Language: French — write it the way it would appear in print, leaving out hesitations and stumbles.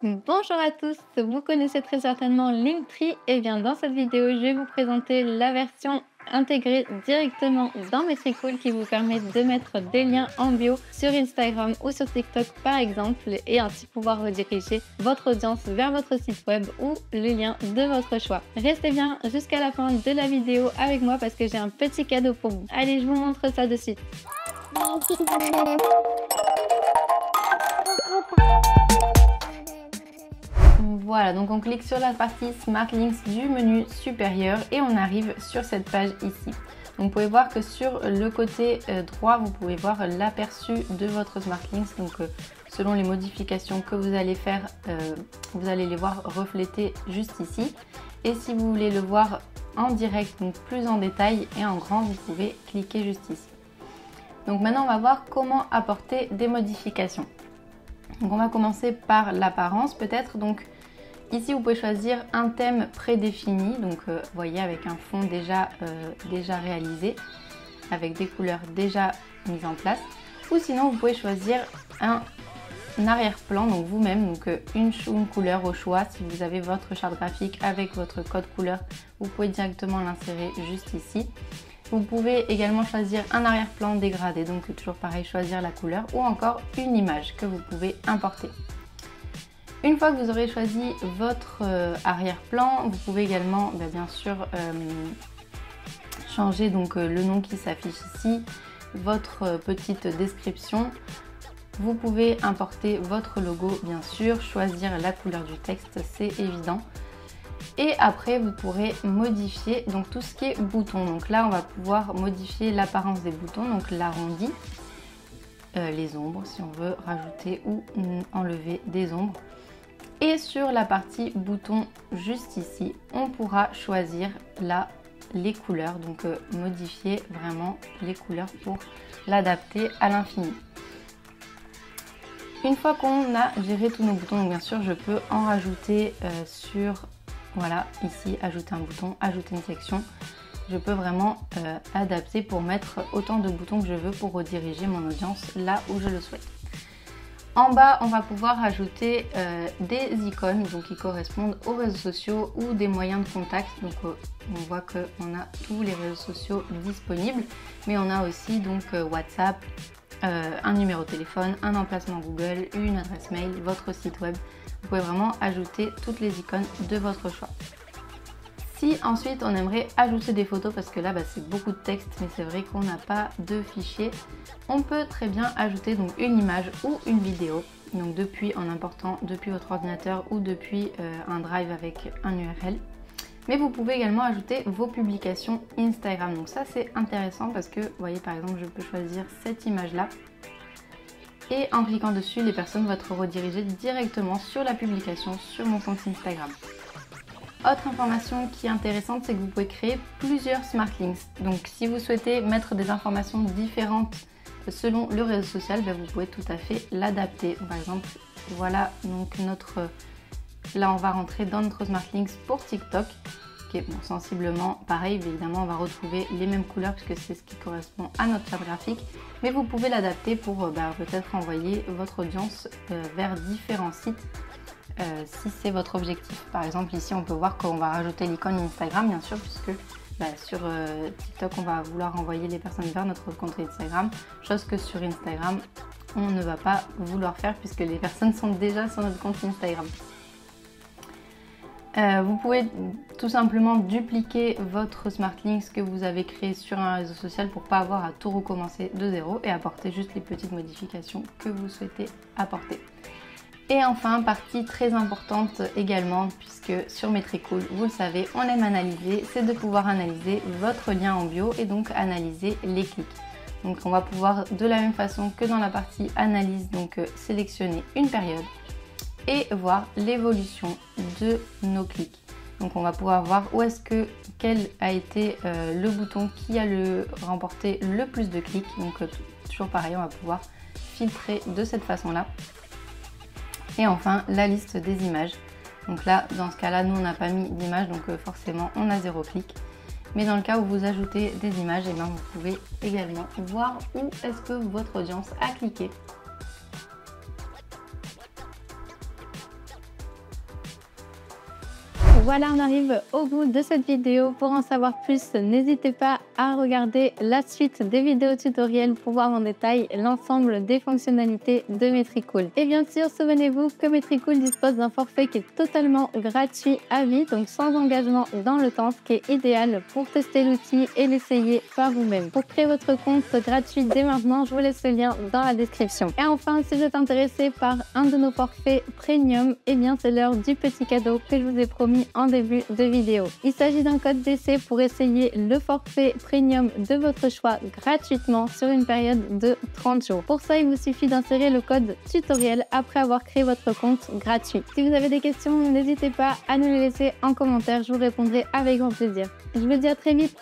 Bonjour à tous, vous connaissez très certainement Linktree et bien dans cette vidéo je vais vous présenter la version intégrée directement dans Metricool qui vous permet de mettre des liens en bio sur Instagram ou sur TikTok par exemple et ainsi pouvoir rediriger votre audience vers votre site web ou le lien de votre choix. Restez bien jusqu'à la fin de la vidéo avec moi parce que j'ai un petit cadeau pour vous. Allez, je vous montre ça de suite. Voilà, donc on clique sur la partie Smart Links du menu supérieur et on arrive sur cette page ici. Donc vous pouvez voir que sur le côté droit, vous pouvez voir l'aperçu de votre Smart Links. Donc selon les modifications que vous allez faire, vous allez les voir refléter juste ici. Et si vous voulez le voir en direct, donc plus en détail et en grand, vous pouvez cliquer juste ici. Donc maintenant, on va voir comment apporter des modifications. Donc on va commencer par l'apparence peut-être. Donc ici, vous pouvez choisir un thème prédéfini, donc vous voyez avec un fond déjà réalisé, avec des couleurs déjà mises en place. Ou sinon, vous pouvez choisir un arrière-plan, donc vous-même, donc une couleur au choix. Si vous avez votre charte graphique avec votre code couleur, vous pouvez directement l'insérer juste ici. Vous pouvez également choisir un arrière-plan dégradé, donc toujours pareil, choisir la couleur ou encore une image que vous pouvez importer. Une fois que vous aurez choisi votre arrière-plan, vous pouvez également bien sûr changer donc le nom qui s'affiche ici, votre petite description. Vous pouvez importer votre logo bien sûr, choisir la couleur du texte, c'est évident. Et après vous pourrez modifier donc tout ce qui est bouton. Donc là on va pouvoir modifier l'apparence des boutons, donc l'arrondi, les ombres si on veut rajouter ou enlever des ombres. Et sur la partie bouton juste ici, on pourra choisir là les couleurs, donc modifier vraiment les couleurs pour l'adapter à l'infini. Une fois qu'on a géré tous nos boutons, donc bien sûr je peux en rajouter sur, voilà, ici ajouter un bouton, ajouter une section. Je peux vraiment adapter pour mettre autant de boutons que je veux pour rediriger mon audience là où je le souhaite. En bas, on va pouvoir ajouter des icônes donc, qui correspondent aux réseaux sociaux ou des moyens de contact. Donc on voit qu'on a tous les réseaux sociaux disponibles, mais on a aussi donc WhatsApp, un numéro de téléphone, un emplacement Google, une adresse mail, votre site web. Vous pouvez vraiment ajouter toutes les icônes de votre choix. Si ensuite on aimerait ajouter des photos, parce que là c'est beaucoup de texte, mais c'est vrai qu'on n'a pas de fichier, on peut très bien ajouter donc une image ou une vidéo, donc en important depuis votre ordinateur ou depuis un drive avec un URL. Mais vous pouvez également ajouter vos publications Instagram. Donc ça c'est intéressant parce que vous voyez par exemple je peux choisir cette image là. Et en cliquant dessus, les personnes vont être redirigées directement sur la publication sur mon compte Instagram. Autre information qui est intéressante, c'est que vous pouvez créer plusieurs Smart Links. Donc si vous souhaitez mettre des informations différentes selon le réseau social, vous pouvez tout à fait l'adapter. Par exemple, voilà donc là on va rentrer dans notre Smart Links pour TikTok, qui est sensiblement pareil. Évidemment, on va retrouver les mêmes couleurs puisque c'est ce qui correspond à notre charte graphique. Mais vous pouvez l'adapter pour peut-être envoyer votre audience vers différents sites. Si c'est votre objectif. Par exemple ici on peut voir qu'on va rajouter l'icône Instagram bien sûr puisque sur TikTok on va vouloir envoyer les personnes vers notre compte Instagram, chose que sur Instagram on ne va pas vouloir faire puisque les personnes sont déjà sur notre compte Instagram. Vous pouvez tout simplement dupliquer votre Smart Links que vous avez créé sur un réseau social pour pas avoir à tout recommencer de zéro et apporter juste les petites modifications que vous souhaitez apporter. Et enfin, partie très importante également, puisque sur Metricool, vous le savez, on aime analyser, c'est de pouvoir analyser votre lien en bio et donc analyser les clics. Donc on va pouvoir de la même façon que dans la partie analyse, donc sélectionner une période et voir l'évolution de nos clics. Donc on va pouvoir voir quel a été le bouton qui a remporté le plus de clics. Donc toujours pareil, on va pouvoir filtrer de cette façon-là. Et enfin, la liste des images. Donc là, dans ce cas-là, nous, on n'a pas mis d'image, donc forcément, on a 0 clic. Mais dans le cas où vous ajoutez des images, vous pouvez également voir où est-ce que votre audience a cliqué. Voilà, on arrive au bout de cette vidéo. Pour en savoir plus, n'hésitez pas à regarder la suite des vidéos tutoriels pour voir en détail l'ensemble des fonctionnalités de Metricool. Et bien sûr, souvenez-vous que Metricool dispose d'un forfait qui est totalement gratuit à vie, donc sans engagement dans le temps, ce qui est idéal pour tester l'outil et l'essayer par vous-même. Pour créer votre compte gratuit dès maintenant, je vous laisse le lien dans la description. Et enfin, si vous êtes intéressé par un de nos forfaits premium, eh bien c'est l'heure du petit cadeau que je vous ai promis en début de vidéo. Il s'agit d'un code d'essai pour essayer le forfait premium de votre choix gratuitement sur une période de 30 jours. Pour ça, il vous suffit d'insérer le code tutoriel après avoir créé votre compte gratuit. Si vous avez des questions, n'hésitez pas à nous les laisser en commentaire, je vous répondrai avec grand plaisir. Je vous dis à très vite.